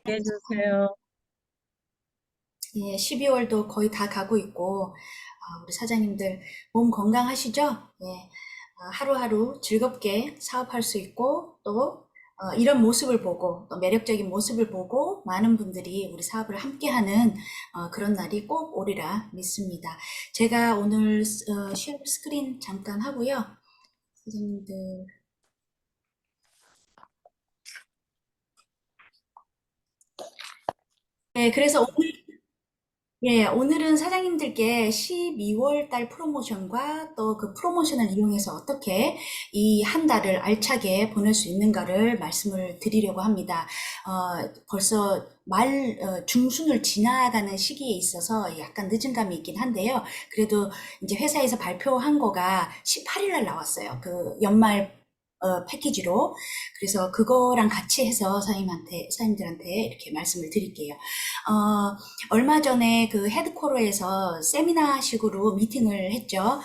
해주세요. 예, 12월도 거의 다 가고 있고, 우리 사장님들 몸 건강하시죠? 예, 하루하루 즐겁게 사업할 수 있고, 또, 이런 모습을 보고, 또 매력적인 모습을 보고, 많은 분들이 우리 사업을 함께하는 그런 날이 꼭 오리라 믿습니다. 제가 오늘 쉐어 스크린 잠깐 하고요. 사장님들. 네, 그래서 예, 오늘은 사장님들께 12월 달 프로모션과 또 그 프로모션을 이용해서 어떻게 이 한 달을 알차게 보낼 수 있는가를 말씀을 드리려고 합니다. 벌써 중순을 지나가는 시기에 있어서 약간 늦은 감이 있긴 한데요. 그래도 이제 회사에서 발표한 거가 18일 날 나왔어요. 그 연말 패키지로. 그래서 그거랑 같이 해서 사장님들한테 이렇게 말씀을 드릴게요. 어, 얼마 전에 그 헤드쿼터에서 세미나식으로 미팅을 했죠.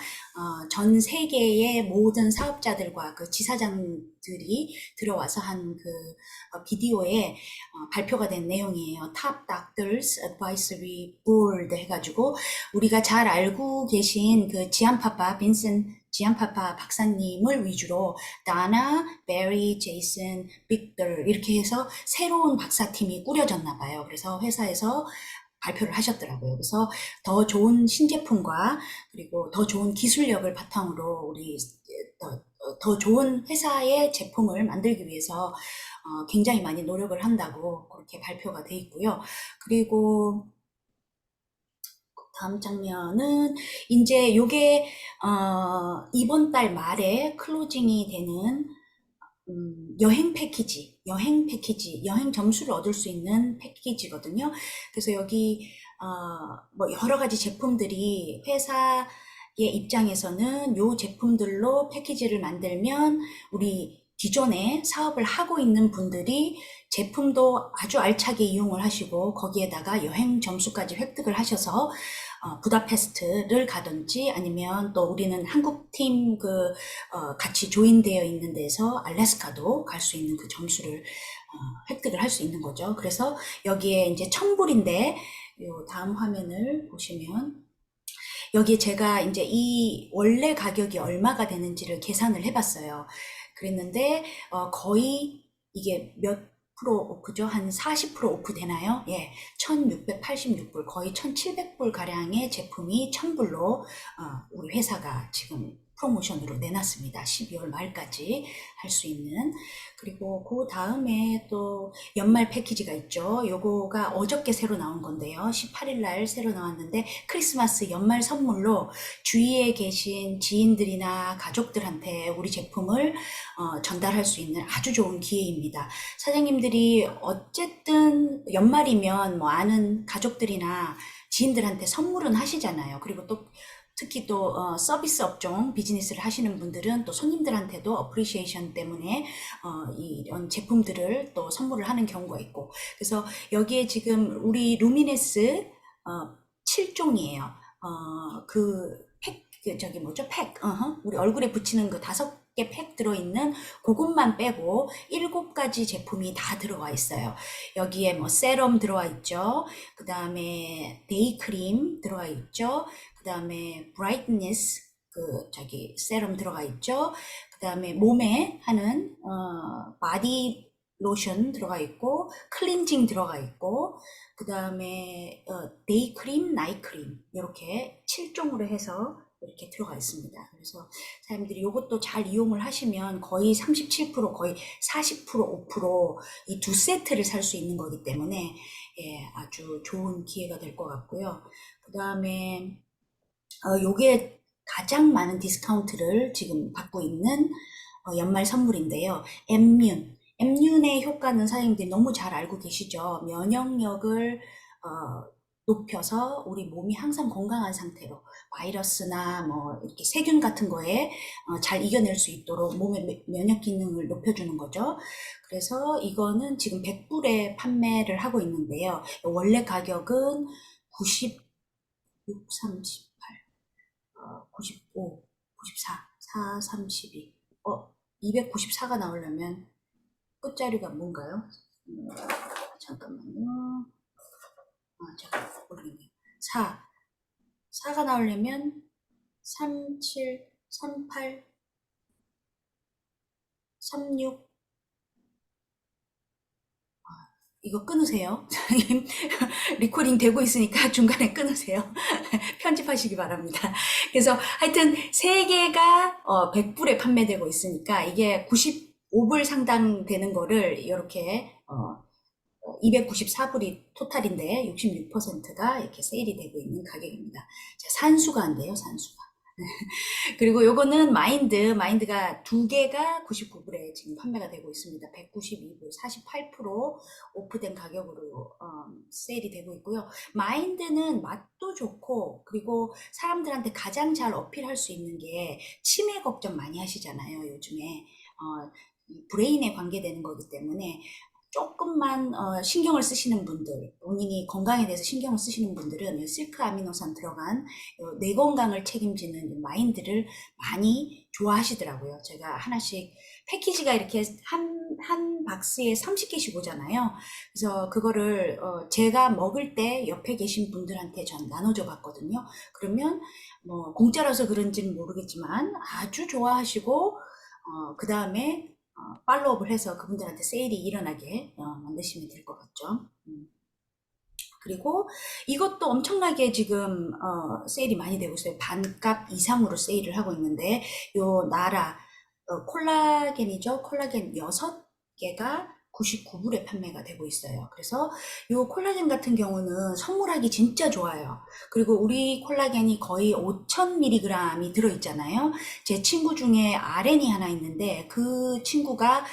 전 세계의 모든 사업자들과 그 지사장들이 들어와서 한 그 비디오에 발표가 된 내용이에요. Top Doctors Advisory Board 해가지고 우리가 잘 알고 계신 그 지안파파 빈센 지안파파 박사님을 위주로 다나, 베리, 제이슨, 빅들 이렇게 해서 새로운 박사팀이 꾸려졌나 봐요. 그래서 회사에서 발표를 하셨더라고요. 그래서 더 좋은 신제품과 그리고 더 좋은 기술력을 바탕으로 우리 더 좋은 회사의 제품을 만들기 위해서 굉장히 많이 노력을 한다고 그렇게 발표가 돼 있고요. 그리고 다음 장면은 이제 요게 이번 달 말에 클로징이 되는 여행 점수를 얻을 수 있는 패키지거든요. 그래서 여기, 뭐 여러 가지 제품들이 회사의 입장에서는 요 제품들로 패키지를 만들면 우리 기존에 사업을 하고 있는 분들이 제품도 아주 알차게 이용을 하시고 거기에다가 여행 점수까지 획득을 하셔서 부다페스트를 가든지 아니면 또 우리는 한국팀 같이 조인되어 있는 데서 알래스카도 갈 수 있는 그 점수를 획득을 할 수 있는 거죠. 그래서 여기에 이제 첨불인데 요 다음 화면을 보시면 여기에 제가 이제 이 원래 가격이 얼마가 되는지를 계산을 해봤어요. 그랬는데 거의 이게 몇 프로 오프죠? 한 40% 오프 되나요? 예, 1686불, 거의 1700불 가량의 제품이 첨불로 우리 회사가 지금 프로모션으로 내놨습니다. 12월 말까지 할 수 있는. 그리고 그 다음에 또 연말 패키지가 있죠. 요거가 어저께 새로 나온 건데요. 18일 날 새로 나왔는데 크리스마스 연말 선물로 주위에 계신 지인들이나 가족들한테 우리 제품을 전달할 수 있는 아주 좋은 기회입니다. 사장님들이 어쨌든 연말이면 뭐 아는 가족들이나 지인들한테 선물은 하시잖아요. 그리고 또 특히 또 서비스 업종 비즈니스를 하시는 분들은 또 손님들한테도 어프리시에이션 때문에 이런 제품들을 또 선물을 하는 경우가 있고 그래서 여기에 지금 우리 루미네스 7종이에요. 저기 뭐죠? 팩. 우리 얼굴에 붙이는 그 5개 팩 들어있는 그것만 빼고 7가지 제품이 다 들어와 있어요. 여기에 뭐 세럼 들어와 있죠. 그 다음에 데이크림 들어와 있죠. 그 다음에 브라이트니스 저기 세럼 들어가 있죠. 그 다음에 몸에 하는 바디 로션 들어가 있고 클렌징 들어가 있고 그 다음에 데이크림, 나이크림 이렇게 7종으로 해서 이렇게 들어가 있습니다. 그래서 사람들이 이것도 잘 이용을 하시면 거의 37% 거의 40% 5%이 두 세트를 살 수 있는 거기 때문에 예, 아주 좋은 기회가 될 것 같고요. 그 다음에 요게 가장 많은 디스카운트를 지금 받고 있는 연말 선물인데요. 엠뮨의 효과는 사장님들이 너무 잘 알고 계시죠. 면역력을 높여서 우리 몸이 항상 건강한 상태로 바이러스나 뭐 이렇게 세균 같은 거에 잘 이겨낼 수 있도록 몸의 면역 기능을 높여주는 거죠. 그래서 이거는 지금 100불에 판매를 하고 있는데요. 원래 가격은 96, 38, 95, 94, 4, 32. 294가 나오려면 끝자리가 뭔가요? 잠깐만요. 제가 모르겠네요. 4가 나오려면 37, 38, 36, 이거 끊으세요. 리코딩 되고 있으니까 중간에 끊으세요. 편집하시기 바랍니다. 그래서 하여튼 3개가 100불에 판매되고 있으니까 이게 95불 상당 되는 거를 이렇게 294불이 토탈인데 66%가 이렇게 세일이 되고 있는 가격입니다. 자, 산수가 안 돼요, 산수가. 그리고 요거는 마인드가 2개가 99불에 지금 판매가 되고 있습니다. 192불, 48% 오프된 가격으로 세일이 되고 있고요. 마인드는 맛도 좋고, 그리고 사람들한테 가장 잘 어필할 수 있는 게 치매 걱정 많이 하시잖아요, 요즘에. 브레인에 관계되는 거기 때문에 조금만 신경을 쓰시는 분들, 본인이 건강에 대해서 신경을 쓰시는 분들은 실크 아미노산 들어간 뇌 건강을 책임지는 마인드를 많이 좋아하시더라고요. 제가 하나씩 패키지가 이렇게 한 박스에 30개씩 오잖아요. 그래서 그거를 제가 먹을 때 옆에 계신 분들한테 전 나눠줘 봤거든요. 그러면 뭐 공짜라서 그런지는 모르겠지만 아주 좋아하시고 그 다음에 팔로우업을 해서 그분들한테 세일이 일어나게 만드시면 될 것 같죠. 그리고 이것도 엄청나게 지금 세일이 많이 되고 있어요. 반값 이상으로 세일을 하고 있는데 요 나라 콜라겐이죠. 콜라겐 6개가 99불에 판매가 되고 있어요. 그래서 요 콜라겐 같은 경우는 선물하기 진짜 좋아요. 그리고 우리 콜라겐이 거의 5000mg이 들어있잖아요. 제 친구 중에 RN이 하나 있는데 그 친구가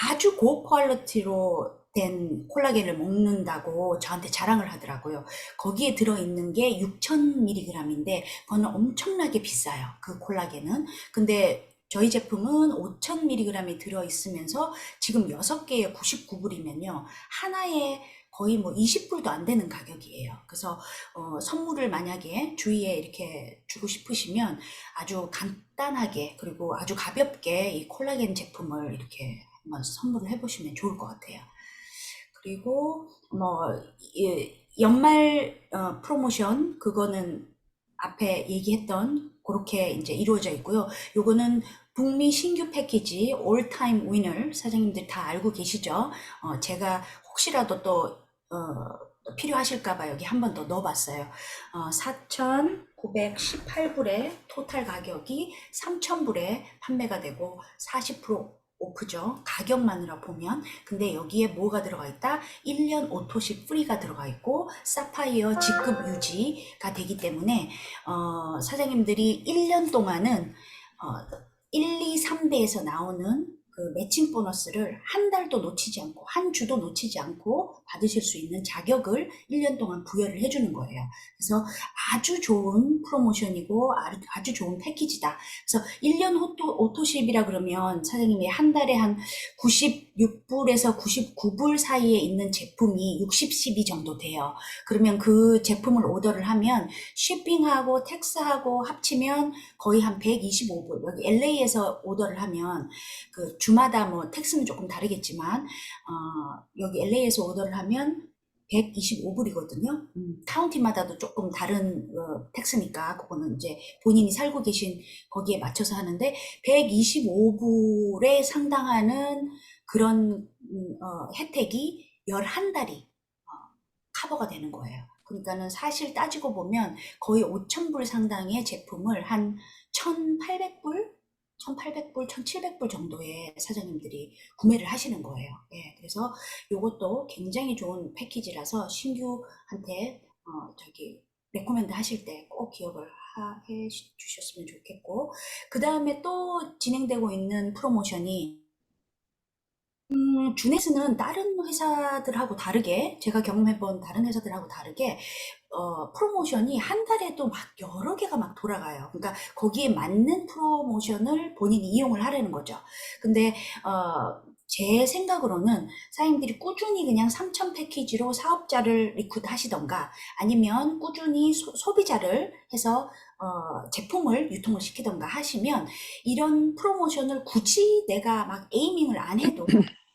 아주 고퀄리티로 된 콜라겐을 먹는다고 저한테 자랑을 하더라고요. 거기에 들어있는 게 6000mg인데 그거는 엄청나게 비싸요. 그 콜라겐은. 근데 저희 제품은 5000mg이 들어있으면서 지금 6개에 99불이면요. 하나에 거의 뭐 20불도 안 되는 가격이에요. 그래서 선물을 만약에 주위에 이렇게 주고 싶으시면 아주 간단하게 그리고 아주 가볍게 이 콜라겐 제품을 이렇게 한번 선물을 해보시면 좋을 것 같아요. 그리고 뭐 연말 프로모션 그거는 앞에 얘기했던 그렇게 이제 이루어져 있고요. 요거는 북미 신규 패키지 올 타임 위너 사장님들 다 알고 계시죠? 제가 혹시라도 또 필요하실까봐 여기 한 번 더 넣어봤어요. 4,918불에 토탈 가격이 3,000불에 판매가 되고 40% 오프죠. 가격만으로 보면. 근데 여기에 뭐가 들어가 있다? 1년 오토십 프리가 들어가 있고 사파이어 직급 유지가 되기 때문에 사장님들이 1년 동안은 1, 2, 3대에서 나오는 그 매칭 보너스를 한 달도 놓치지 않고 한 주도 놓치지 않고 받으실 수 있는 자격을 1년 동안 부여를 해주는 거예요. 그래서 아주 좋은 프로모션이고 아주 좋은 패키지다. 그래서 1년 오토십이라 그러면 사장님이 한 달에 한 96불에서 99불 사이에 있는 제품이 60, 12 정도 돼요. 그러면 그 제품을 오더를 하면 shipping하고 텍스하고 합치면 거의 한 125불. 여기 LA에서 오더를 하면 그 주마다 뭐 텍스는 조금 다르겠지만 여기 LA에서 오더를 하면 125불이거든요. 카운티마다도 조금 다른 텍스니까 그거는 이제 본인이 살고 계신 거기에 맞춰서 하는데 125불에 상당하는 그런 혜택이 11달이 커버가 되는 거예요. 그러니까는 사실 따지고 보면 거의 5,000불 상당의 제품을 한 1,800불, 1,700불 정도의 사장님들이 구매를 하시는 거예요. 예, 그래서 이것도 굉장히 좋은 패키지라서 신규한테 레코멘드 하실 때 꼭 기억을 해 주셨으면 좋겠고, 그 다음에 또 진행되고 있는 프로모션이 주넷은 다른 회사들하고 다르게, 제가 경험해본 다른 회사들하고 다르게, 프로모션이 한 달에도 막 여러 개가 막 돌아가요. 그러니까 거기에 맞는 프로모션을 본인이 이용을 하려는 거죠. 근데, 제 생각으로는 사장님들이 꾸준히 그냥 3천 패키지로 사업자를 리크루트 하시던가 아니면 꾸준히 소비자를 해서 제품을 유통을 시키던가 하시면 이런 프로모션을 굳이 내가 막 에이밍을 안 해도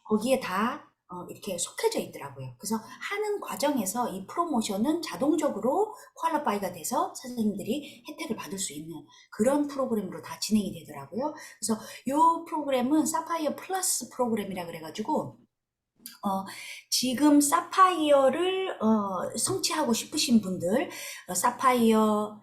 거기에 다 이렇게 속해져 있더라고요. 그래서 하는 과정에서 이 프로모션은 자동적으로 퀄리파이가 돼서 사장님들이 혜택을 받을 수 있는 그런 프로그램으로 다 진행이 되더라고요. 그래서 이 프로그램은 사파이어 플러스 프로그램이라 그래가지고 지금 사파이어를 성취하고 싶으신 분들, 사파이어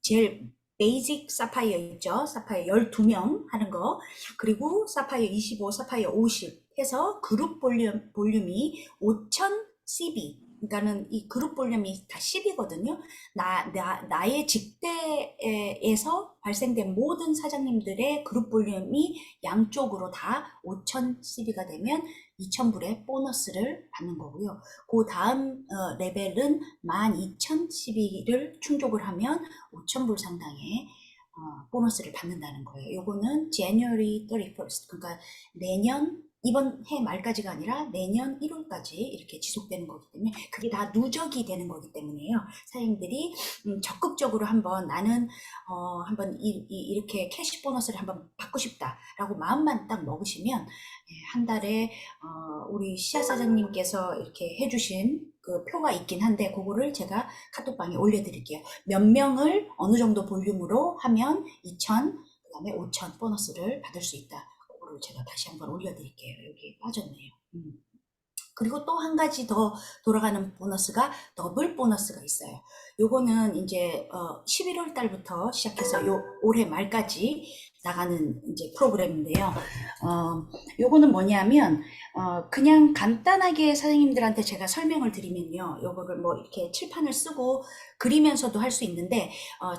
제일 베이직 사파이어 있죠. 사파이어 12명 하는 거, 그리고 사파이어 25, 사파이어 50 해서 그룹 볼륨이 5000 CB, 그러니까는 이 그룹 볼륨이 다 10이거든요. 나의 직대에서 발생된 모든 사장님들의 그룹 볼륨이 양쪽으로 다 5000 CB가 되면 2000불의 보너스를 받는 거고요. 그 다음 레벨은 12000 CB를 충족을 하면 5000불 상당의 보너스를 받는다는 거예요. 요거는 January 31st, 그러니까 내년 이번 해 말까지가 아니라 내년 1월까지 이렇게 지속되는 거기 때문에 그게 다 누적이 되는 거기 때문에요. 사장님들이 적극적으로 한번 나는 한번 이렇게 캐시 보너스를 한번 받고 싶다라고 마음만 딱 먹으시면 한 달에 우리 시아 사장님께서 이렇게 해주신 그 표가 있긴 한데 그거를 제가 카톡방에 올려드릴게요. 몇 명을 어느 정도 볼륨으로 하면 2000, 그 다음에 5000 보너스를 받을 수 있다. 그거를 제가 다시 한번 올려드릴게요. 여기 빠졌네요. 그리고 또 한 가지 더 돌아가는 보너스가 더블 보너스가 있어요. 요거는 이제 11월 달부터 시작해서 올해 말까지 나가는 이제 프로그램인데요. 요거는 뭐냐면 그냥 간단하게 사장님들한테 제가 설명을 드리면요. 요거를 뭐 이렇게 칠판을 쓰고 그리면서도 할 수 있는데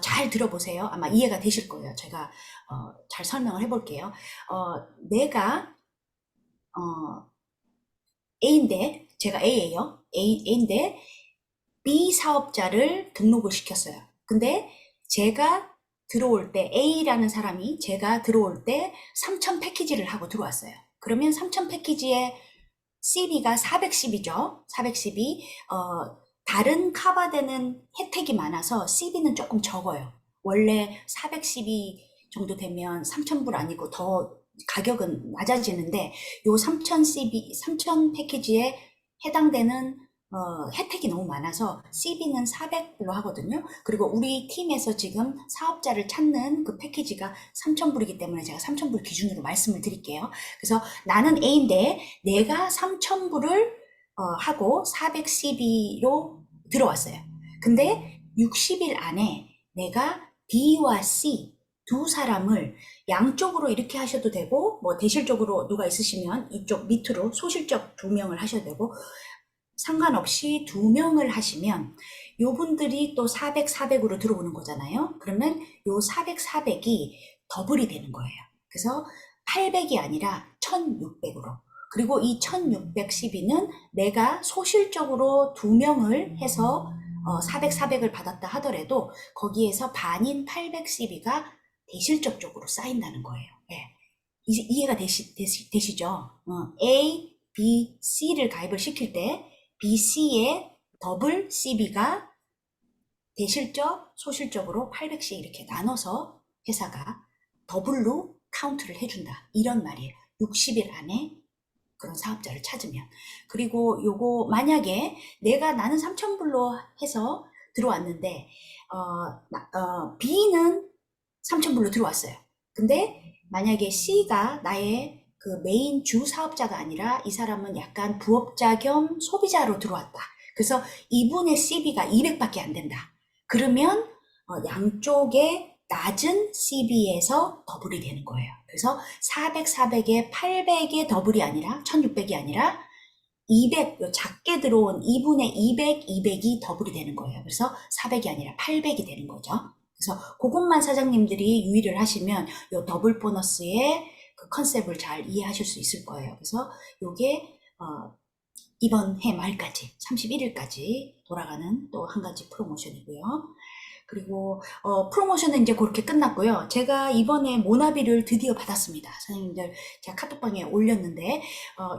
잘 들어보세요. 아마 이해가 되실 거예요. 제가 잘 설명을 해볼게요. 내가 A인데, 제가 A예요. A인데, B 사업자를 등록을 시켰어요. 근데 제가 들어올 때, A라는 사람이 제가 들어올 때 3000 패키지를 하고 들어왔어요. 그러면 3000 패키지의 CB가 410이죠. 410이, 다른 커버되는 혜택이 많아서 CB는 조금 적어요. 원래 410이 정도 되면 3000불 아니고 더 가격은 낮아지는데 요 3000 CB, 3000 패키지에 해당되는 혜택이 너무 많아서 CB는 400불로 하거든요. 그리고 우리 팀에서 지금 사업자를 찾는 그 패키지가 3000불이기 때문에 제가 3000불 기준으로 말씀을 드릴게요. 그래서 나는 A인데 내가 3000불을 하고 410B로 들어왔어요. 근데 60일 안에 내가 B와 C 두 사람을 양쪽으로 이렇게 하셔도 되고 뭐 대실적으로 누가 있으시면 이쪽 밑으로 소실적 2명을 하셔도 되고 상관없이 2명을 하시면 요분들이 또 400, 400으로 들어오는 거잖아요. 그러면 요 400, 400이 더블이 되는 거예요. 그래서 800이 아니라 1600으로. 그리고 이 1612는 내가 소실적으로 2명을 해서 400, 400을 받았다 하더라도 거기에서 반인 810이가 대실적 쪽으로 쌓인다는 거예요. 네. 이해가 되시죠? A, B, C를 가입을 시킬 때 B, C의 더블 CB가 대실적, 소실적으로 800씩 이렇게 나눠서 회사가 더블로 카운트를 해준다. 이런 말이에요. 60일 안에 그런 사업자를 찾으면. 그리고 요거 만약에 나는 3000불로 해서 들어왔는데 B는 3000불로 들어왔어요. 근데 만약에 C가 나의 그 메인 주 사업자가 아니라 이 사람은 약간 부업자 겸 소비자로 들어왔다. 그래서 이분의 CB가 200밖에 안 된다. 그러면 양쪽에 낮은 CB에서 더블이 되는 거예요. 그래서 400, 400에 800의 더블이 아니라 1600이 아니라 200, 작게 들어온 2분의 200, 200이 더블이 되는 거예요. 그래서 400이 아니라 800이 되는 거죠. 그래서 그것만 사장님들이 유의를 하시면 요 더블 보너스의 그 컨셉을 잘 이해하실 수 있을 거예요. 그래서 요게 이번 해 말까지 31일까지 돌아가는 또 한 가지 프로모션이고요. 그리고 프로모션은 이제 그렇게 끝났고요. 제가 이번에 모나비를 드디어 받았습니다. 사장님들 제가 카톡방에 올렸는데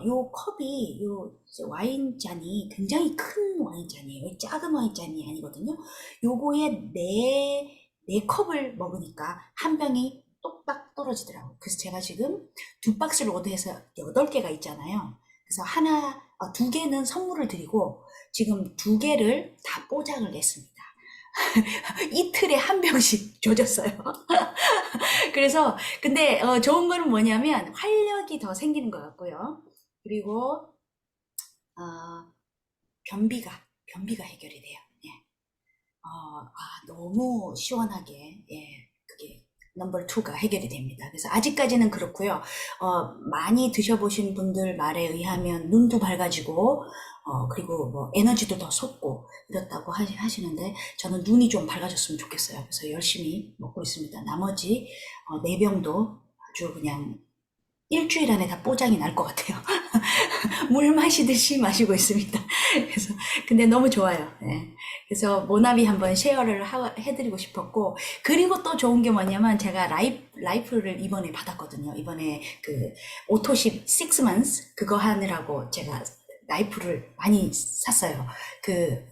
요 컵이 요 와인잔이 굉장히 큰 와인잔이에요. 작은 와인잔이 아니거든요. 요거에 네 컵을 먹으니까 한 병이 똑딱 떨어지더라고요. 그래서 제가 지금 2박스를 오더해서 8개가 있잖아요. 그래서 두 개는 선물을 드리고 지금 두 개를 다 뽀장을 냈습니다. 이틀에 한 병씩 줘줬어요. 그래서 근데 좋은 거는 뭐냐면 활력이 더 생기는 것 같고요. 그리고 어, 변비가 해결이 돼요. 예. 너무 시원하게, 예, 그게 넘버 투가 해결이 됩니다. 그래서 아직까지는 그렇고요. 많이 드셔보신 분들 말에 의하면 눈도 밝아지고, 그리고 뭐 에너지도 더 솟고 이렇다고 하시는데 저는 눈이 좀 밝아졌으면 좋겠어요. 그래서 열심히 먹고 있습니다. 나머지 네 병도 아주 그냥 일주일 안에 다 뽀장이 날 것 같아요. 물 마시듯이 마시고 있습니다. 그래서 근데 너무 좋아요. 네. 그래서 모나비 한번 쉐어를 해드리고 싶었고 그리고 또 좋은 게 뭐냐면 제가 라이프를 이번에 받았거든요. 이번에 그 오토십 6months 그거 하느라고 제가 라이프를 많이 샀어요. 그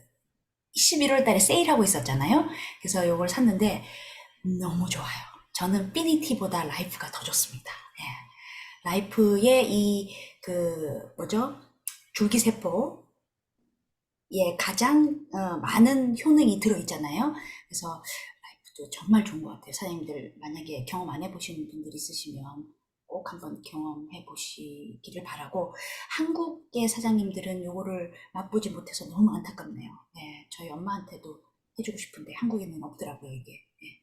11월 달에 세일하고 있었잖아요. 그래서 이걸 샀는데 너무 좋아요. 저는 피니티보다 라이프가 더 좋습니다. 예. 라이프의 뭐죠? 줄기세포에 가장 많은 효능이 들어있잖아요. 그래서 라이프도 정말 좋은 것 같아요. 사장님들 만약에 경험 안 해보신 분들 있으시면 꼭 한번 경험해 보시기를 바라고 한국의 사장님들은 요거를 맛보지 못해서 너무 안타깝네요. 네, 저희 엄마한테도 해주고 싶은데 한국에는 없더라고요, 이게. 네.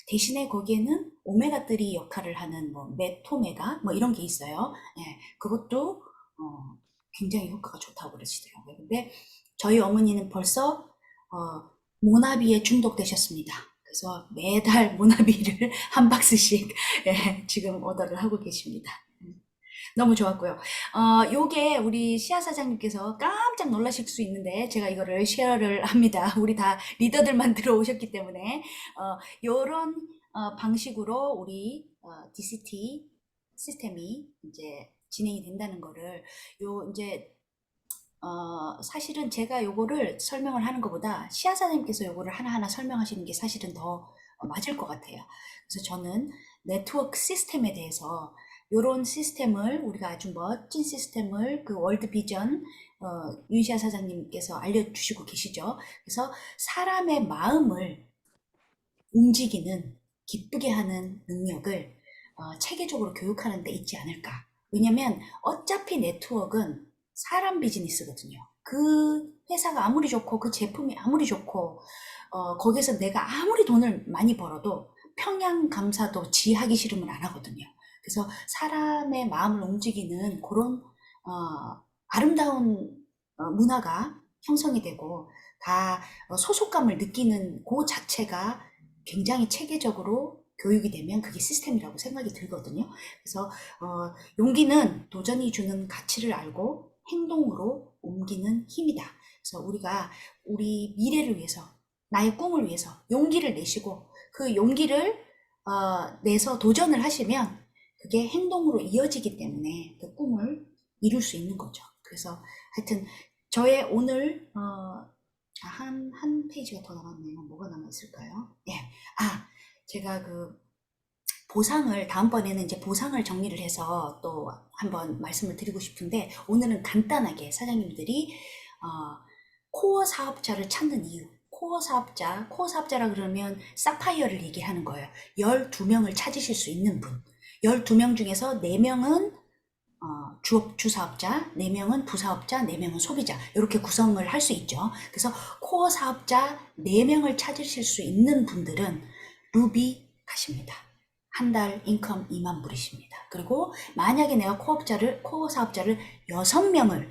대신에 거기에는 오메가3 역할을 하는 뭐 메토메가 뭐 이런 게 있어요. 예, 그것도 굉장히 효과가 좋다고 그러시더라고요. 근데 저희 어머니는 벌써 모나비에 중독되셨습니다. 그래서 매달 모나비를 한 박스씩 예, 지금 오더를 하고 계십니다. 너무 좋았고요. 요게 우리 시아 사장님께서 깜짝 놀라실 수 있는데 제가 이거를 쉐어를 합니다. 우리 다 리더들만 들어오셨기 때문에 요런 방식으로 우리 DCT 시스템이 이제 진행이 된다는 거를 요 이제 사실은 제가 요거를 설명을 하는 것보다 시아 사장님께서 요거를 하나하나 설명하시는 게 사실은 더 맞을 것 같아요. 그래서 저는 네트워크 시스템에 대해서 요런 시스템을 우리가 아주 멋진 시스템을 그 월드 비전 윤시아 사장님께서 알려주시고 계시죠. 그래서 사람의 마음을 움직이는 기쁘게 하는 능력을 체계적으로 교육하는 데 있지 않을까. 왜냐면 어차피 네트워크는 사람 비즈니스거든요. 그 회사가 아무리 좋고 그 제품이 아무리 좋고 거기서 내가 아무리 돈을 많이 벌어도 평양 감사도 지하기 싫으면 안 하거든요. 그래서 사람의 마음을 움직이는 그런 아름다운 문화가 형성이 되고 다 소속감을 느끼는 그 자체가 굉장히 체계적으로 교육이 되면 그게 시스템이라고 생각이 들거든요. 그래서 용기는 도전이 주는 가치를 알고 행동으로 옮기는 힘이다. 그래서 우리가 우리 미래를 위해서 나의 꿈을 위해서 용기를 내시고 그 용기를 내서 도전을 하시면 그게 행동으로 이어지기 때문에 그 꿈을 이룰 수 있는 거죠. 그래서 하여튼 저의 오늘 한 페이지가 더 남았네요. 뭐가 남아있을까요? 예. 제가 그 보상을, 다음번에는 이제 보상을 정리를 해서 또 한번 말씀을 드리고 싶은데, 오늘은 간단하게 사장님들이, 코어 사업자를 찾는 이유. 코어 사업자라 그러면 사파이어를 얘기하는 거예요. 12명을 찾으실 수 있는 분. 12명 중에서 4명은 주사업자, 4명은 부사업자, 4명은 소비자 이렇게 구성을 할 수 있죠. 그래서 코어 사업자 4명을 찾으실 수 있는 분들은 루비 가십니다. 한 달 인컴 2만 불이십니다. 그리고 만약에 내가 코어 사업자를 6명을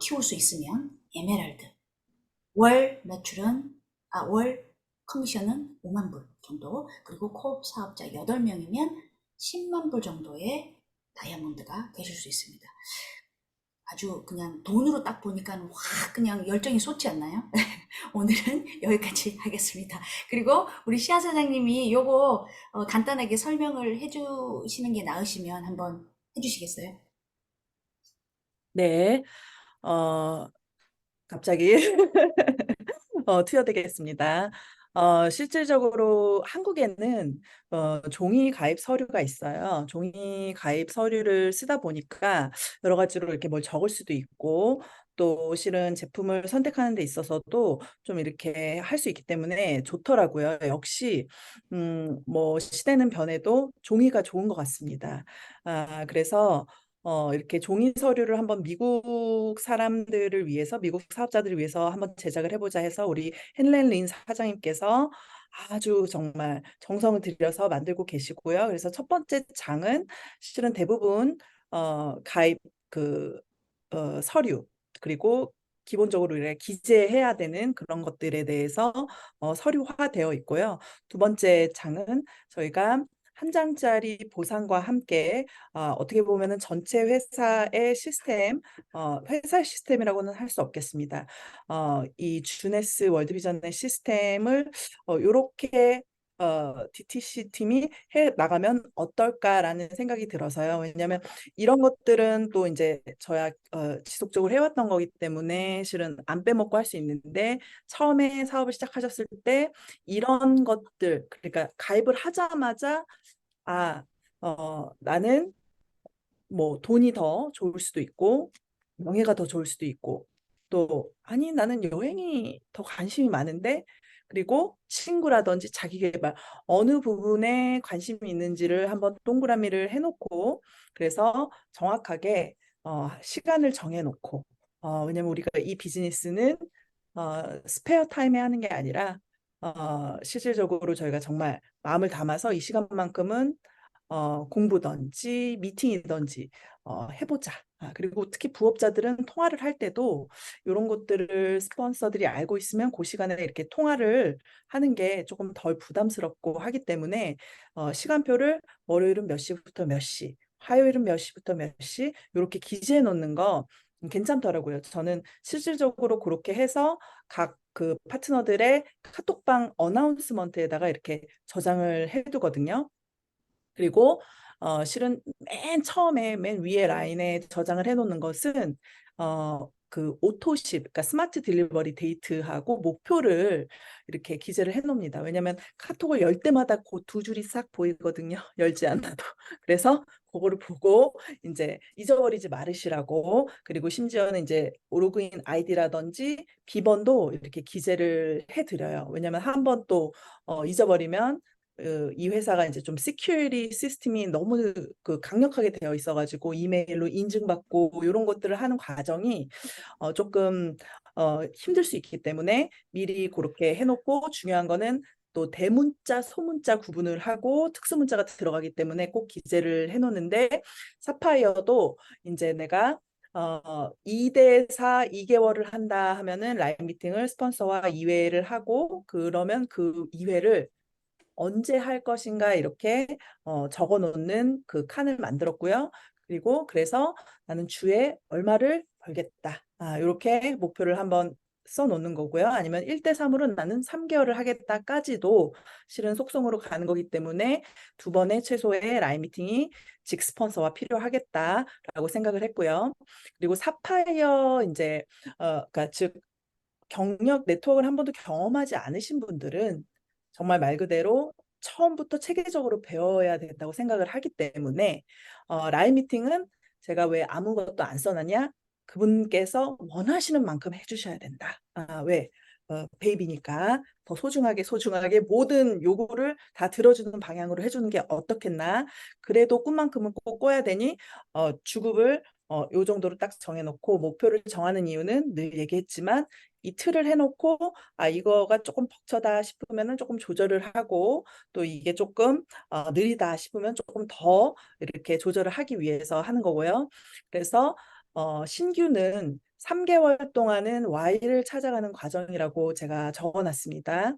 키울 수 있으면 에메랄드 월 커미션은 5만 불 정도, 그리고 코업 사업자 8명이면 10만 불 정도의 다이아몬드가 되실 수 있습니다. 아주 그냥 돈으로 딱 보니까 확 그냥 열정이 솟지 않나요? 오늘은 여기까지 하겠습니다. 그리고 우리 시아 사장님이 요거 간단하게 설명을 해주시는 게 나으시면 한번 해주시겠어요? 네, 갑자기 투여되겠습니다. 실질적으로 한국에는 종이 가입 서류가 있어요. 종이 가입 서류를 쓰다 보니까 여러 가지로 이렇게 뭘 적을 수도 있고, 또 실은 제품을 선택하는 데 있어서도 좀 이렇게 할 수 있기 때문에 좋더라고요. 역시 뭐 시대는 변해도 종이가 좋은 것 같습니다. 그래서 이렇게 종이 서류를 한번 미국 사람들을 위해서, 미국 사업자들을 위해서 한번 제작을 해보자 해서 우리 헨렌 린 사장님께서 아주 정말 정성을 들여서 만들고 계시고요. 그래서 첫 번째 장은 실은 대부분 가입 그 서류, 그리고 기본적으로 이렇게 기재해야 되는 그런 것들에 대해서 서류화되어 있고요. 두 번째 장은 저희가 한 장짜리 보상과 함께 어떻게 보면은 전체 회사의 시스템, 회사 시스템이라고는 할 수 없겠습니다. 이 주네스 월드비전의 시스템을 이렇게 DTC 팀이 해 나가면 어떨까라는 생각이 들어서요. 왜냐하면 이런 것들은 또 이제 저야 지속적으로 해왔던 거기 때문에 실은 안 빼먹고 할 수 있는데, 처음에 사업을 시작하셨을 때 이런 것들, 그러니까 가입을 하자마자 나는 뭐 돈이 더 좋을 수도 있고 명예가 더 좋을 수도 있고, 또 아니 나는 여행이 더 관심이 많은데, 그리고 친구라든지 자기계발 어느 부분에 관심이 있는지를 한번 동그라미를 해놓고, 그래서 정확하게 시간을 정해놓고, 왜냐면 우리가 이 비즈니스는 스페어 타임에 하는 게 아니라 실질적으로 저희가 정말 마음을 담아서 이 시간만큼은 공부든지 미팅이든지 해보자. 그리고 특히 부업자들은 통화를 할 때도 이런 것들을 스폰서들이 알고 있으면 그 시간에 이렇게 통화를 하는 게 조금 덜 부담스럽고 하기 때문에 시간표를 월요일은 몇 시부터 몇 시, 화요일은 몇 시부터 몇 시 이렇게 기재해 놓는 거 괜찮더라고요. 저는 실질적으로 그렇게 해서 각 그 파트너들의 카톡방 어나운스먼트에다가 이렇게 저장을 해두거든요. 그리고 실은 맨 처음에 맨 위에 라인에 저장을 해놓는 것은 그 오토십, 그러니까 스마트 딜리버리 데이트하고 목표를 이렇게 기재를 해놓습니다. 왜냐하면 카톡을 열 때마다 그 두 줄이 싹 보이거든요. 열지 않아도. 그래서 그거를 보고 이제 잊어버리지 말으시라고, 그리고 심지어는 이제 로그인 아이디라든지 비번도 이렇게 기재를 해드려요. 왜냐하면 한 번 또 잊어버리면 이 회사가 이제 좀 시큐리티 시스템이 너무 그 강력하게 되어 있어가지고 이메일로 인증받고 이런 것들을 하는 과정이 조금 힘들 수 있기 때문에 미리 그렇게 해놓고, 중요한 거는 또 대문자, 소문자 구분을 하고 특수문자가 들어가기 때문에 꼭 기재를 해놓는데, 사파이어도 이제 내가 2대4 2개월을 한다 하면은 라인 미팅을 스폰서와 2회를 하고, 그러면 그 2회를 언제 할 것인가 이렇게 적어 놓는 그 칸을 만들었고요. 그리고 그래서 나는 주에 얼마를 벌겠다. 이렇게 목표를 한번 써 놓는 거고요. 아니면 1대3으로 나는 3개월을 하겠다까지도 실은 속성으로 가는 거기 때문에 두 번의 최소의 라인 미팅이 직 스폰서와 필요하겠다라고 생각을 했고요. 그리고 사파이어 이제 그러니까 즉 경력 네트워크를 한 번도 경험하지 않으신 분들은 정말 말 그대로 처음부터 체계적으로 배워야 된다고 생각을 하기 때문에 라인 미팅은 제가 왜 아무것도 안 써놨냐? 그분께서 원하시는 만큼 해주셔야 된다. 왜? 베이비니까 더 소중하게 소중하게 모든 요구를 다 들어주는 방향으로 해주는 게 어떻겠나? 그래도 꿈만큼은 꼭 꿔야 되니 주급을 요 정도로 딱 정해놓고, 목표를 정하는 이유는 늘 얘기했지만 이 틀을 해놓고 이거가 조금 벅차다 싶으면은 조금 조절을 하고, 또 이게 조금 느리다 싶으면 조금 더 이렇게 조절을 하기 위해서 하는 거고요. 그래서 신규는 3개월 동안은 Y를 찾아가는 과정이라고 제가 적어놨습니다.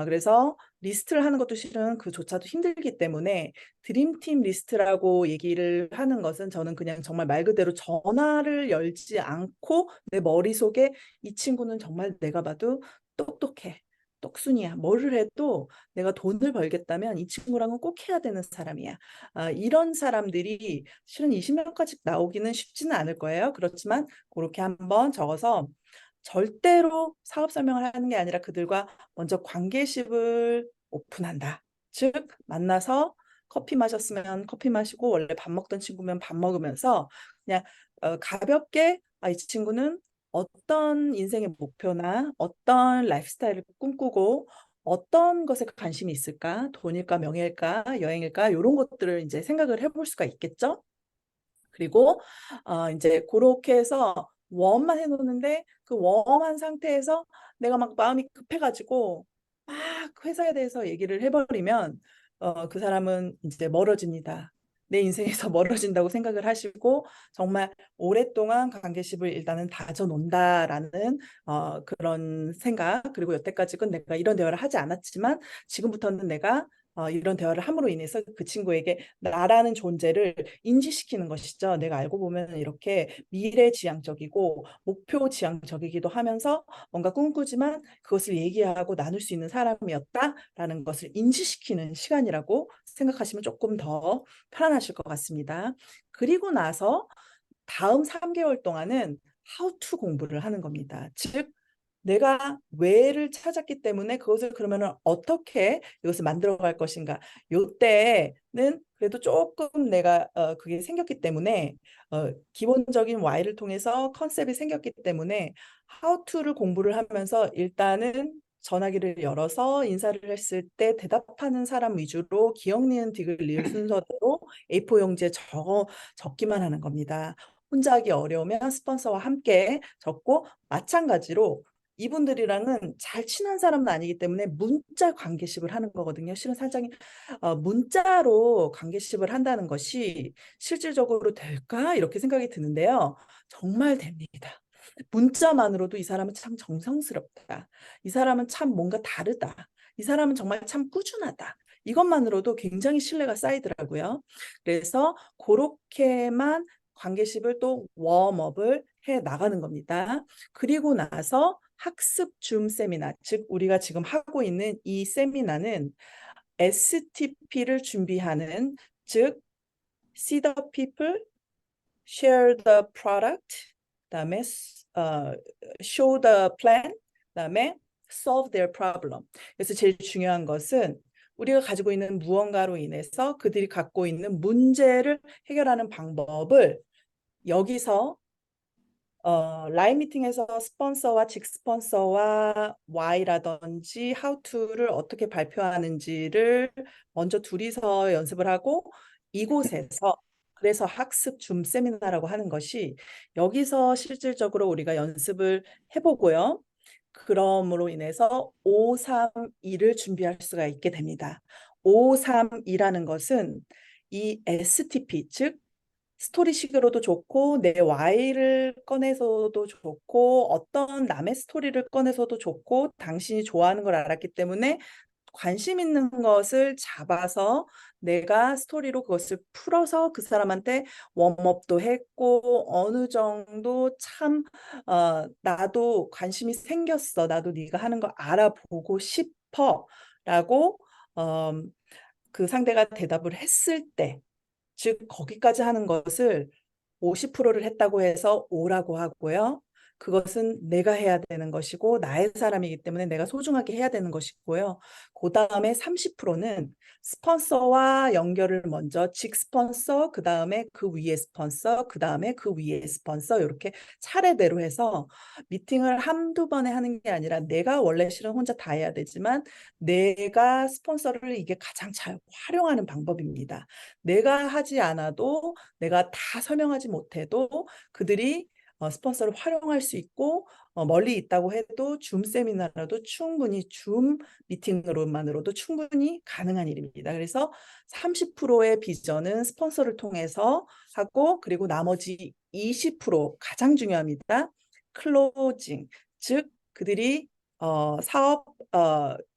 그래서 리스트를 하는 것도 실은 그조차도 힘들기 때문에 드림팀 리스트라고 얘기를 하는 것은, 저는 그냥 정말 말 그대로 전화를 열지 않고 내 머릿속에 이 친구는 정말 내가 봐도 똑똑해, 똑순이야, 뭐를 해도 내가 돈을 벌겠다면 이 친구랑은 꼭 해야 되는 사람이야. 이런 사람들이 실은 20명까지 나오기는 쉽지는 않을 거예요. 그렇지만 그렇게 한번 적어서 절대로 사업 설명을 하는 게 아니라 그들과 먼저 관계십을 오픈한다. 즉, 만나서 커피 마셨으면 커피 마시고 원래 밥 먹던 친구면 밥 먹으면서 그냥 가볍게 이 친구는 어떤 인생의 목표나 어떤 라이프스타일을 꿈꾸고 어떤 것에 관심이 있을까? 돈일까, 명예일까, 여행일까? 이런 것들을 이제 생각을 해볼 수가 있겠죠? 그리고 이제 그렇게 해서 웜만 해놓는데 그 웜한 상태에서 내가 막 마음이 급해가지고 막 회사에 대해서 얘기를 해버리면 그 사람은 이제 멀어집니다. 내 인생에서 멀어진다고 생각을 하시고 정말 오랫동안 관계십을 일단은 다져놓는다라는 그런 생각. 그리고 여태까지는 내가 이런 대화를 하지 않았지만 지금부터는 내가 이런 대화를 함으로 인해서 그 친구에게 나라는 존재를 인지시키는 것이죠. 내가 알고 보면 이렇게 미래지향적이고 목표지향적이기도 하면서 뭔가 꿈꾸지만 그것을 얘기하고 나눌 수 있는 사람이었다라는 것을 인지시키는 시간이라고 생각하시면 조금 더 편안하실 것 같습니다. 그리고 나서 다음 3개월 동안은 how to 공부를 하는 겁니다. 즉, 내가 왜를 찾았기 때문에 그것을 그러면은 어떻게 이것을 만들어 갈 것인가. 요때는 그래도 조금 내가 그게 생겼기 때문에 기본적인 why를 통해서 컨셉이 생겼기 때문에 how to를 공부를 하면서 일단은 전화기를 열어서 인사를 했을 때 대답하는 사람 위주로 기억, 니은, 디귿, 리을 순서대로 A4 용지에 적기만 하는 겁니다. 혼자 하기 어려우면 스폰서와 함께 적고 마찬가지로 이분들이랑은 잘 친한 사람은 아니기 때문에 문자 관계십을 하는 거거든요. 실은 살짝이 문자로 관계십을 한다는 것이 실질적으로 될까? 이렇게 생각이 드는데요. 정말 됩니다. 문자만으로도 이 사람은 참 정성스럽다. 이 사람은 참 뭔가 다르다. 이 사람은 정말 참 꾸준하다. 이것만으로도 굉장히 신뢰가 쌓이더라고요. 그래서 그렇게만 관계십을 또 웜업을 해 나가는 겁니다. 그리고 나서 학습 줌 세미나, 즉 우리가 지금 하고 있는 이 세미나는 STP를 준비하는, 즉 See the people, share the product, 그다음에 show the plan, 그다음에 solve their problem. 그래서 제일 중요한 것은 우리가 가지고 있는 무언가로 인해서 그들이 갖고 있는 문제를 해결하는 방법을 여기서 라인 미팅에서 스폰서와 직스폰서와 Y라든지 How to를 어떻게 발표하는지를 먼저 둘이서 연습을 하고 이곳에서, 그래서 학습 줌 세미나라고 하는 것이 여기서 실질적으로 우리가 연습을 해보고요. 그럼으로 인해서 532를 준비할 수가 있게 됩니다. 532라는 것은 이 STP, 즉 스토리식으로도 좋고 내 Y를 꺼내서도 좋고 어떤 남의 스토리를 꺼내서도 좋고 당신이 좋아하는 걸 알았기 때문에 관심 있는 것을 잡아서 내가 스토리로 그것을 풀어서 그 사람한테 웜업도 했고 어느 정도 참 나도 관심이 생겼어. 나도 네가 하는 거 알아보고 싶어. 라고 어, 그 상대가 대답을 했을 때, 즉 거기까지 하는 것을 50%를 했다고 해서 O라고 하고요. 그것은 내가 해야 되는 것이고 나의 사람이기 때문에 내가 소중하게 해야 되는 것이고요. 그 다음에 30%는 스폰서와 연결을 먼저 직스폰서, 그 다음에 그 위에 스폰서, 그 다음에 그 위에 스폰서 이렇게 차례대로 해서 미팅을 한두 번에 하는 게 아니라 내가 원래 실은 혼자 다 해야 되지만 내가 스폰서를 이게 가장 잘 활용하는 방법입니다. 내가 하지 않아도 내가 다 설명하지 못해도 그들이 스폰서를 활용할 수 있고 멀리 있다고 해도 줌 세미나라도 충분히 줌 미팅으로만으로도 충분히 가능한 일입니다. 그래서 30%의 비전은 스폰서를 통해서 하고 그리고 나머지 20% 가장 중요합니다. 클로징, 즉 그들이 사업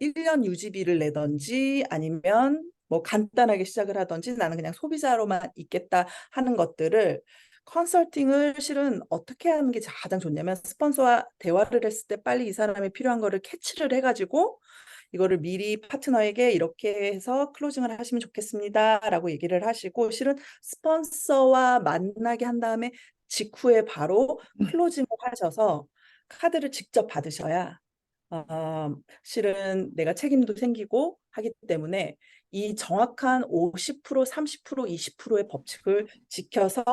1년 유지비를 내던지 아니면 뭐 간단하게 시작을 하던지 나는 그냥 소비자로만 있겠다 하는 것들을 컨설팅을 실은 어떻게 하는 게 가장 좋냐면 스폰서와 대화를 했을 때 빨리 이 사람이 필요한 거를 캐치를 해가지고 이거를 미리 파트너에게 이렇게 해서 클로징을 하시면 좋겠습니다라고 얘기를 하시고 실은 스폰서와 만나게 한 다음에 직후에 바로 클로징을 하셔서 카드를 직접 받으셔야 실은 내가 책임도 생기고 하기 때문에 이 정확한 50%, 30%, 20%의 법칙을 지켜서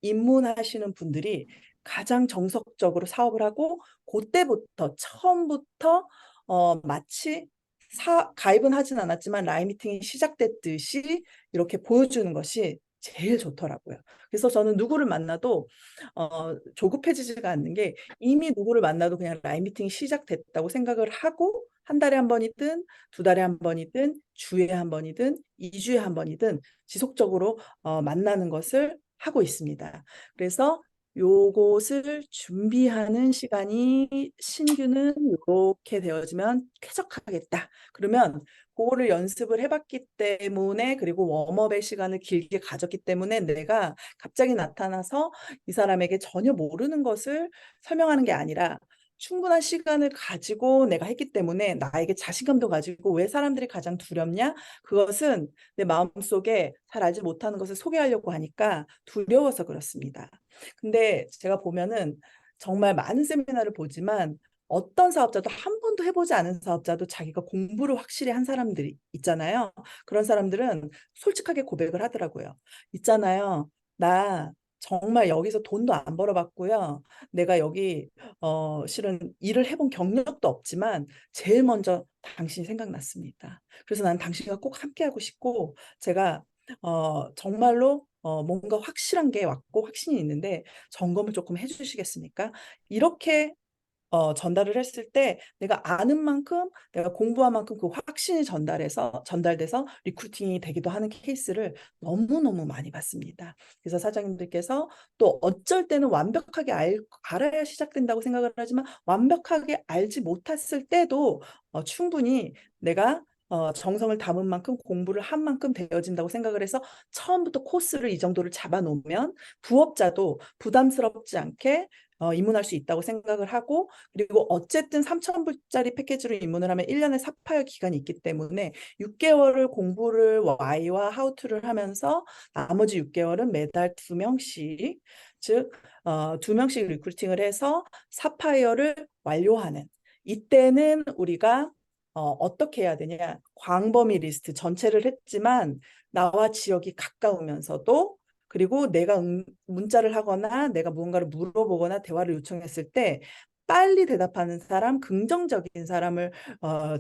입문하시는 분들이 가장 정석적으로 사업을 하고 그때부터 처음부터 마치 가입은 하진 않았지만 라인 미팅이 시작됐듯이 이렇게 보여주는 것이 제일 좋더라고요. 그래서 저는 누구를 만나도 조급해지지가 않는 게 이미 누구를 만나도 그냥 라인 미팅이 시작됐다고 생각을 하고 한 달에 한 번이든 두 달에 한 번이든 주에 한 번이든 2주에 한 번이든 지속적으로 만나는 것을 하고 있습니다. 그래서 요것을 준비하는 시간이 신규는 이렇게 되어지면 쾌적하겠다. 그러면 그거를 연습을 해봤기 때문에 그리고 웜업의 시간을 길게 가졌기 때문에 내가 갑자기 나타나서 이 사람에게 전혀 모르는 것을 설명하는 게 아니라 충분한 시간을 가지고 내가 했기 때문에 나에게 자신감도 가지고 왜 사람들이 가장 두렵냐? 그것은 내 마음속에 잘 알지 못하는 것을 소개하려고 하니까 두려워서 그렇습니다. 근데 제가 보면은 정말 많은 세미나를 보지만 어떤 사업자도 한 번도 해보지 않은 사업자도 자기가 공부를 확실히 한 사람들이 있잖아요. 그런 사람들은 솔직하게 고백을 하더라고요. 있잖아요. 나 정말 여기서 돈도 안 벌어봤고요. 내가 여기 실은 일을 해본 경력도 없지만 제일 먼저 당신이 생각났습니다. 그래서 난 당신과 꼭 함께하고 싶고 제가 정말로 뭔가 확실한 게 왔고 확신이 있는데 점검을 조금 해주시겠습니까? 이렇게 전달을 했을 때 내가 아는 만큼 내가 공부한 만큼 그 확신이 전달돼서 리크루팅이 되기도 하는 케이스를 너무너무 많이 봤습니다. 그래서 사장님들께서 또 어쩔 때는 완벽하게 알아야 시작된다고 생각을 하지만 완벽하게 알지 못했을 때도 충분히 내가 정성을 담은 만큼 공부를 한 만큼 되어진다고 생각을 해서 처음부터 코스를 이 정도를 잡아놓으면 부업자도 부담스럽지 않게 입문할 수 있다고 생각을 하고 그리고 어쨌든 3,000불짜리 패키지로 입문을 하면 1년의 사파이어 기간이 있기 때문에 6개월을 공부를 Y와 Howto를 하면서 나머지 6개월은 매달 2명씩 즉 2명씩 리크루팅을 해서 사파이어를 완료하는 이때는 우리가 어떻게 해야 되냐 광범위 리스트 전체를 했지만 나와 지역이 가까우면서도 그리고 내가 문자를 하거나 내가 무언가를 물어보거나 대화를 요청했을 때 빨리 대답하는 사람, 긍정적인 사람을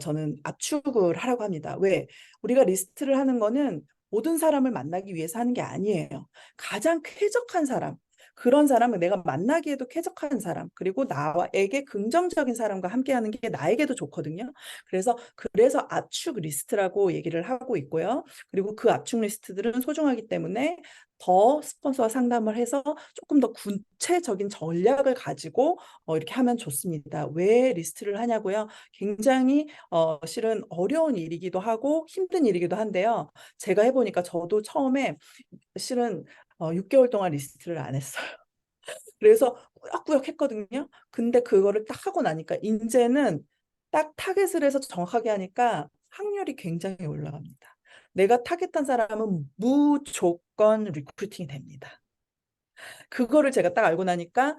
저는 압축을 하라고 합니다. 왜? 우리가 리스트를 하는 거는 모든 사람을 만나기 위해서 하는 게 아니에요. 가장 쾌적한 사람, 그런 사람은 내가 만나기에도 쾌적한 사람, 그리고 나에게 긍정적인 사람과 함께하는 게 나에게도 좋거든요. 그래서 압축 리스트라고 얘기를 하고 있고요. 그리고 그 압축 리스트들은 소중하기 때문에 더 스폰서와 상담을 해서 조금 더 구체적인 전략을 가지고 이렇게 하면 좋습니다. 왜 리스트를 하냐고요? 굉장히 실은 어려운 일이기도 하고 힘든 일이기도 한데요. 제가 해보니까 저도 처음에 실은 6개월 동안 리스트를 안 했어요. 그래서 꾸역꾸역 했거든요. 근데 그거를 딱 하고 나니까 이제는 딱 타겟을 해서 정확하게 하니까 확률이 굉장히 올라갑니다. 내가 타겟한 사람은 무조건 리크루팅이 됩니다. 그거를 제가 딱 알고 나니까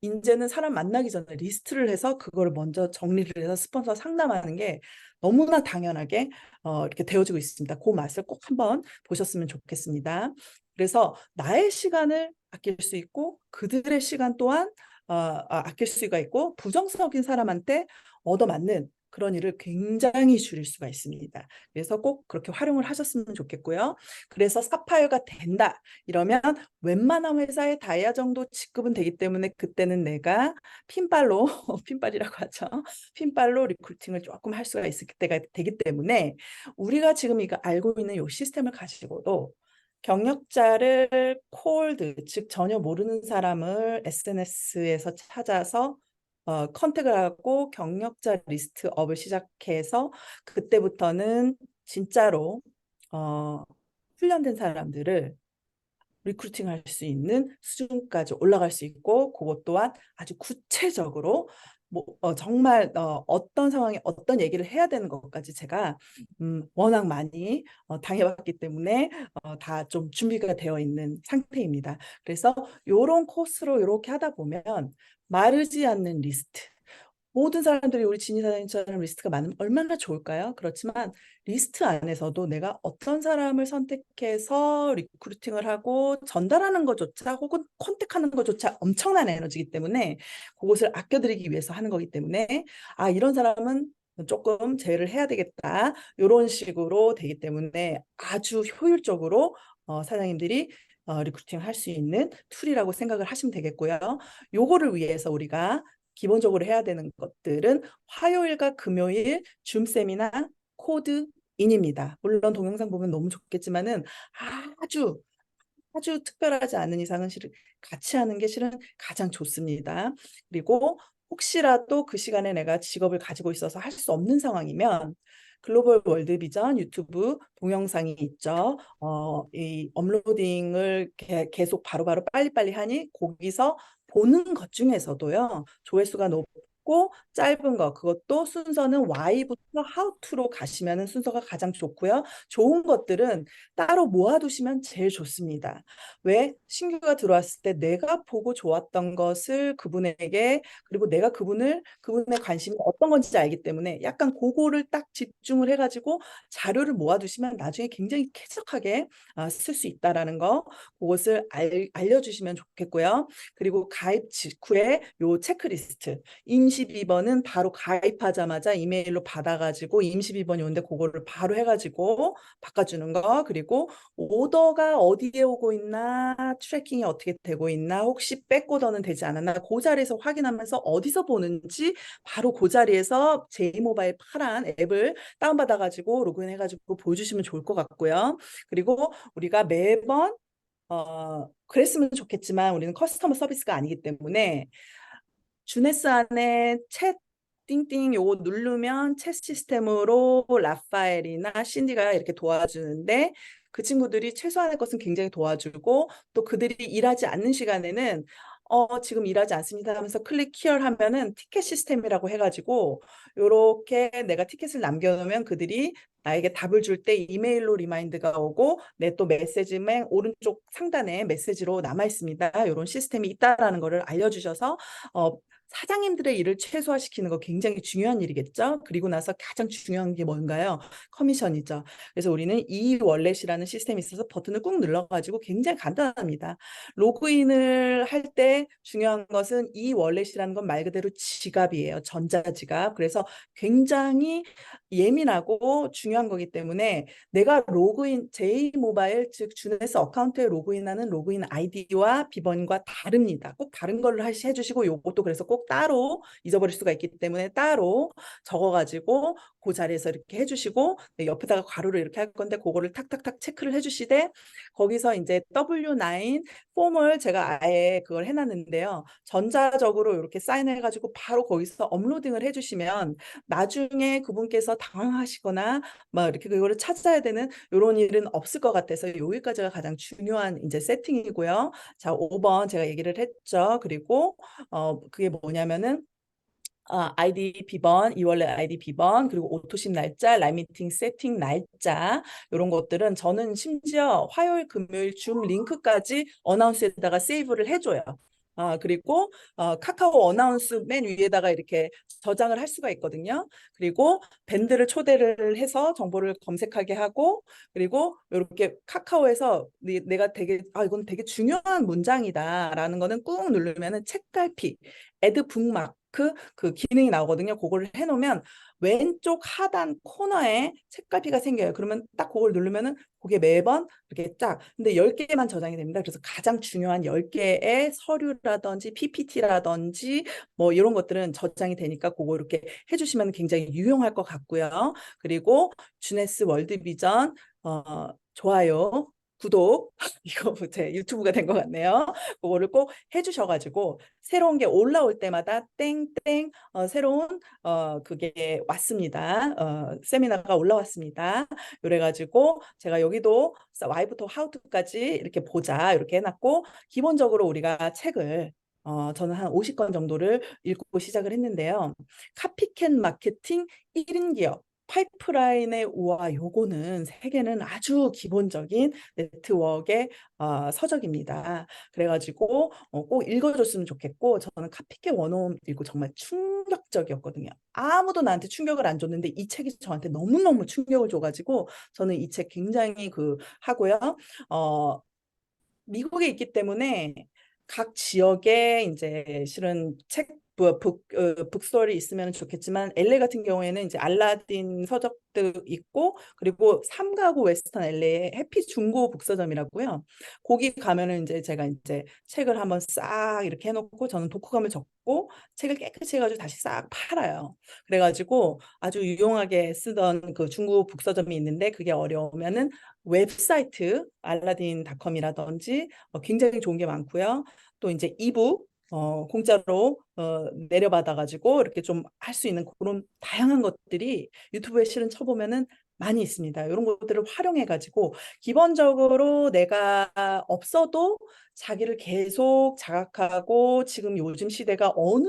이제는 사람 만나기 전에 리스트를 해서 그거를 먼저 정리를 해서 스폰서 상담하는 게 너무나 당연하게 이렇게 되어지고 있습니다. 그 맛을 꼭 한번 보셨으면 좋겠습니다. 그래서 나의 시간을 아낄 수 있고 그들의 시간 또한 아낄 수가 있고 부정적인 사람한테 얻어맞는 그런 일을 굉장히 줄일 수가 있습니다. 그래서 꼭 그렇게 활용을 하셨으면 좋겠고요. 그래서 사파이어가 된다. 이러면 웬만한 회사의 다이아 정도 직급은 되기 때문에 그때는 내가 핀발로 핀발이라고 하죠. 핀발로 리크루팅을 조금 할 수가 있을 때가 되기 때문에 우리가 지금 이거 알고 있는 이 시스템을 가지고도 경력자를 콜드, 즉 전혀 모르는 사람을 SNS에서 찾아서 컨택을 하고 경력자 리스트업을 시작해서 그때부터는 진짜로 어, 훈련된 사람들을 리크루팅할 수 있는 수준까지 올라갈 수 있고 그것 또한 아주 구체적으로 정말 어떤 상황에 어떤 얘기를 해야 되는 것까지 제가 워낙 많이 당해봤기 때문에 다 좀 준비가 되어 있는 상태입니다. 그래서 요런 코스로 이렇게 하다 보면 마르지 않는 리스트. 모든 사람들이 우리 진희 사장님처럼 리스트가 많으면 얼마나 좋을까요? 그렇지만 리스트 안에서도 내가 어떤 사람을 선택해서 리크루팅을 하고 전달하는 것조차 혹은 컨택하는 것조차 엄청난 에너지이기 때문에 그것을 아껴드리기 위해서 하는 거기 때문에 아, 이런 사람은 조금 제외를 해야 되겠다. 이런 식으로 되기 때문에 아주 효율적으로 사장님들이 리크루팅 할 수 있는 툴이라고 생각을 하시면 되겠고요. 요거를 위해서 우리가 기본적으로 해야 되는 것들은 화요일과 금요일 줌 세미나 코드인입니다. 물론 동영상 보면 너무 좋겠지만은 아주 아주 특별하지 않은 이상은 실은 같이 하는 게 실은 가장 좋습니다. 그리고 혹시라도 그 시간에 내가 직업을 가지고 있어서 할 수 없는 상황이면 글로벌 월드 비전 유튜브 동영상이 있죠. 이 업로딩을 계속 바로바로 빨리빨리 하니 거기서 보는 것 중에서도요. 조회수가 높고 짧은 거 그것도 순서는 Y부터 How to로 가시면 순서가 가장 좋고요. 좋은 것들은 따로 모아두시면 제일 좋습니다. 왜? 신규가 들어왔을 때 내가 보고 좋았던 것을 그분에게 그리고 내가 그분의 관심이 어떤 건지 알기 때문에 약간 그거를 딱 집중을 해가지고 자료를 모아두시면 나중에 굉장히 쾌적하게 쓸 수 있다라는 거 그것을 알려주시면 좋겠고요. 그리고 가입 직후에 요 체크리스트 임시 비번은 바로 가입하자마자 이메일로 받아가지고 임시 비번이 오는데 그거를 바로 해가지고 바꿔주는 거 그리고 오더가 어디에 오고 있나, 트래킹이 어떻게 되고 있나, 혹시 백오더는 되지 않았나, 그 자리에서 확인하면서 어디서 보는지 바로 그 자리에서 제이모바일 파란 앱을 다운받아가지고 로그인해가지고 보여주시면 좋을 것 같고요. 그리고 우리가 매번 그랬으면 좋겠지만 우리는 커스터머 서비스가 아니기 때문에 주네스 안에 챗 띵띵 요거 누르면 챗 시스템으로 라파엘이나 신디가 이렇게 도와주는데 그 친구들이 최소한의 것은 굉장히 도와주고 또 그들이 일하지 않는 시간에는 지금 일하지 않습니다 하면서 클릭 히얼 하면은 티켓 시스템이라고 해가지고 요렇게 내가 티켓을 남겨놓으면 그들이 나에게 답을 줄 때 이메일로 리마인드가 오고 내 또 메시지맨 오른쪽 상단에 메시지로 남아 있습니다. 이런 시스템이 있다라는 것을 알려주셔서 사장님들의 일을 최소화시키는 거 굉장히 중요한 일이겠죠. 그리고 나서 가장 중요한 게 뭔가요? 커미션이죠. 그래서 우리는 이 월렛이라는 시스템이 있어서 버튼을 꾹 눌러가지고 굉장히 간단합니다. 로그인을 할 때 중요한 것은 이 월렛이라는 건 말 그대로 지갑이에요. 전자지갑. 그래서 굉장히 예민하고 중요한 거기 때문에 내가 로그인 제이모바일 즉 주네스 어카운트에 로그인하는 로그인 아이디와 비번과 다릅니다. 꼭 다른 걸로 해주시고 요것도 그래서 꼭 따로 잊어버릴 수가 있기 때문에 따로 적어가지고 그 자리에서 이렇게 해주시고 네, 옆에다가 괄호를 이렇게 할 건데 그거를 탁탁탁 체크를 해주시되 거기서 이제 W9 폼을 제가 아예 그걸 해놨는데요. 전자적으로 이렇게 사인해가지고 바로 거기서 업로딩을 해주시면 나중에 그분께서 당황하시거나 막 이렇게 그거를 찾아야 되는 이런 일은 없을 것 같아서 여기까지가 가장 중요한 이제 세팅이고요. 자, 5번 제가 얘기를 했죠. 그리고 그게 뭐냐면은 아이디 비번, 이월렛 아이디 비번, 그리고 오토십 날짜, 라이브 미팅 세팅 날짜 이런 것들은 저는 심지어 화요일, 금요일 줌 링크까지 어나운스에다가 세이브를 해줘요. 그리고 카카오 어나운스 맨 위에다가 이렇게 저장을 할 수가 있거든요. 그리고 밴드를 초대를 해서 정보를 검색하게 하고 그리고 이렇게 카카오에서 내가 되게 이건 되게 중요한 문장이다라는 거는 꾹 누르면은 책갈피, 애드 북마크 그 기능이 나오거든요. 그걸 해놓으면 왼쪽 하단 코너에 책갈피가 생겨요. 그러면 딱 그걸 누르면은 그게 매번 이렇게 쫙 근데 10개만 저장이 됩니다. 그래서 가장 중요한 10개의 서류라든지 PPT라든지 뭐 이런 것들은 저장이 되니까 그거 이렇게 해주시면 굉장히 유용할 것 같고요. 그리고 주네스 월드비전 좋아요. 구독 이거 제 유튜브가 된 것 같네요. 그거를 꼭 해주셔가지고 새로운 게 올라올 때마다 땡땡 새로운 그게 왔습니다. 세미나가 올라왔습니다. 그래가지고 제가 여기도 Y부터 Howto까지 이렇게 보자 이렇게 해놨고 기본적으로 우리가 책을 저는 한 50권 정도를 읽고 시작을 했는데요. 카피캣 마케팅 1인 기업. 파이프라인의 우화 요거는 세계는 아주 기본적인 네트워크의 서적입니다. 그래가지고 꼭 읽어줬으면 좋겠고 저는 카피캣 원어원 읽고 정말 충격적이었거든요. 아무도 나한테 충격을 안 줬는데 이 책이 저한테 너무너무 충격을 줘가지고 저는 이 책 굉장히 하고요. 어, 미국에 있기 때문에 각 지역에 이제 실은 북스토리 있으면 좋겠지만 LA 같은 경우에는 이제 알라딘 서적도 있고 그리고 삼가구 웨스턴 LA의 해피 중고 북서점이라고요. 거기 가면은 이제 제가 이제 책을 한번 싹 이렇게 해놓고 저는 독후감을 적고 책을 깨끗이 해가지고 다시 싹 팔아요. 그래가지고 아주 유용하게 쓰던 그 중고 북서점이 있는데 그게 어려우면은 웹사이트 알라딘닷컴이라든지 굉장히 좋은 게 많고요. 또 이제 이북 공짜로 내려받아가지고 이렇게 좀 할 수 있는 그런 다양한 것들이 유튜브에 실은 쳐보면은 많이 있습니다. 이런 것들을 활용해가지고 기본적으로 내가 없어도 자기를 계속 자각하고 지금 요즘 시대가 어느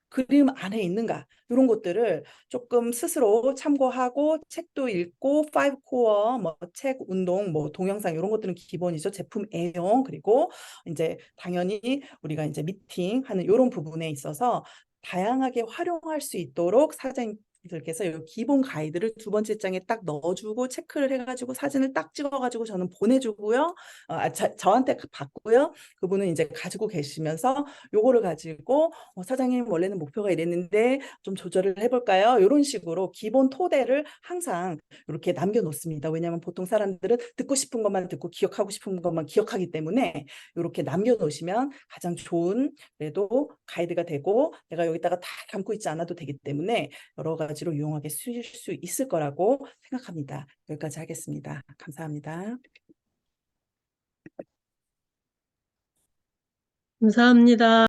그림 안에 있는가 이런 것들을 조금 스스로 참고하고 책도 읽고 파이브 코어 뭐 책 운동 뭐 동영상 이런 것들은 기본이죠. 제품 애용 그리고 이제 당연히 우리가 이제 미팅하는 이런 부분에 있어서 다양하게 활용할 수 있도록 사장님들께서 이 기본 가이드를 두 번째 장에 딱 넣어주고 체크를 해가지고 사진을 딱 찍어가지고 저는 보내주고요. 저한테 받고요. 그분은 이제 가지고 계시면서 요거를 가지고 사장님 원래는 목표가 이랬는데 좀 조절을 해볼까요? 이런 식으로 기본 토대를 항상 이렇게 남겨놓습니다. 왜냐하면 보통 사람들은 듣고 싶은 것만 듣고 기억하고 싶은 것만 기억하기 때문에 이렇게 남겨놓으시면 가장 좋은 그래도 가이드가 되고 내가 여기다가 다 담고 있지 않아도 되기 때문에 여러 가지로 유용하게 쓰일 수 있을 거라고 생각합니다. 여기까지 하겠습니다. 감사합니다. 감사합니다.